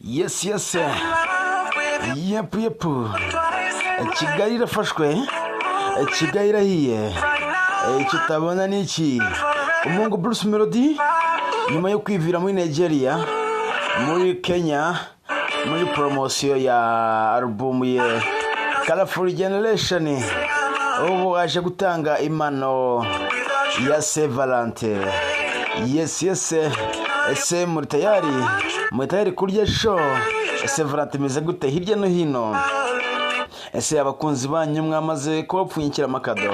Yes. Yep. Kigali irafashwe. Kigali irahiye. Icyo utabona ni iki? Umuhungu Bruce Melody nyuma yo kwivira muri Nigeria, muri Kenya, muri promotion ya album ye Colorful Generation, ubu aje gutanga impano ya Saint Valentin. Yes. Ese muri tayari kurya show Saint Valentin imeze gute hirya no hino? Ese abakunzi banyu mwamaze kubapfunyikira amakado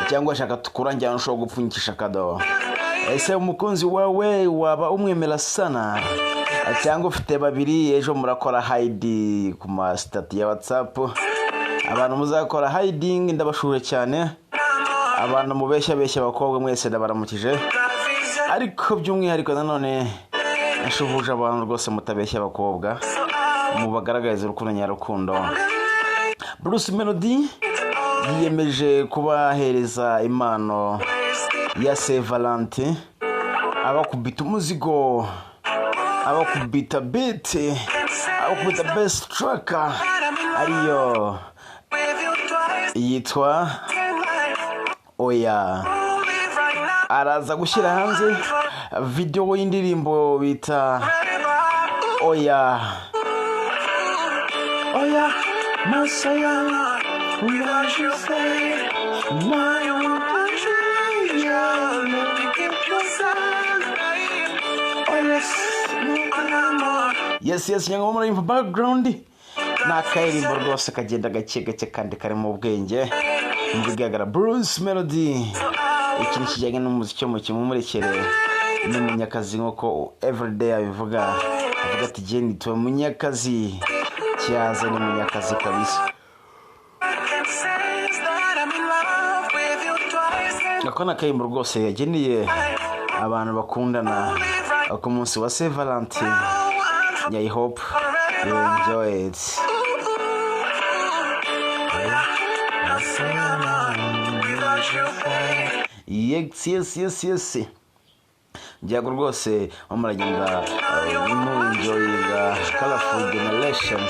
cyangwa shaka tukurangira nshobora gupfunyikisha kado? Ese umukunzi wawe waba umwemera sana cyangwa ufite babiri ejo murakora hide ku ma stati ya WhatsApp? Abantu muzakora hiding ndabashure cyane, abantu mubeshya abakobwa mwese ndabaramukije, ariko by'umwihariko nanone nashuhuje abantu rwose mutabeshya abakobwa, mubagaragariza urukundo nyarukundo. Bruce Melody yiyemeje kubahereza impano ya Saint Valentin, abakubita umuzigo, abakubita beat, abakubita best track ariyo yitwa Oya. Araza gushyira hanze video y'indirimbo bita Oya Masaya, what you say? My own Yes, nyanga muri background nakairimbo rwose kagenda gake kandi kari mu bwenge mbigagara. Bruce Melody ikintu kijyanye n'umuziki mu kimumurekere ni munyakazi nk'uko everyday abivuga, avuga ati Jenny tuwe munyakazi cyaza ni munyakazi kabisa. Akona kayimbo rwose yageneye abantu bakundana ku munsi wa Saint Valentin. I hope you enjoy it. Yes. Jago rwose muragenda enjoy the Colorful Generation.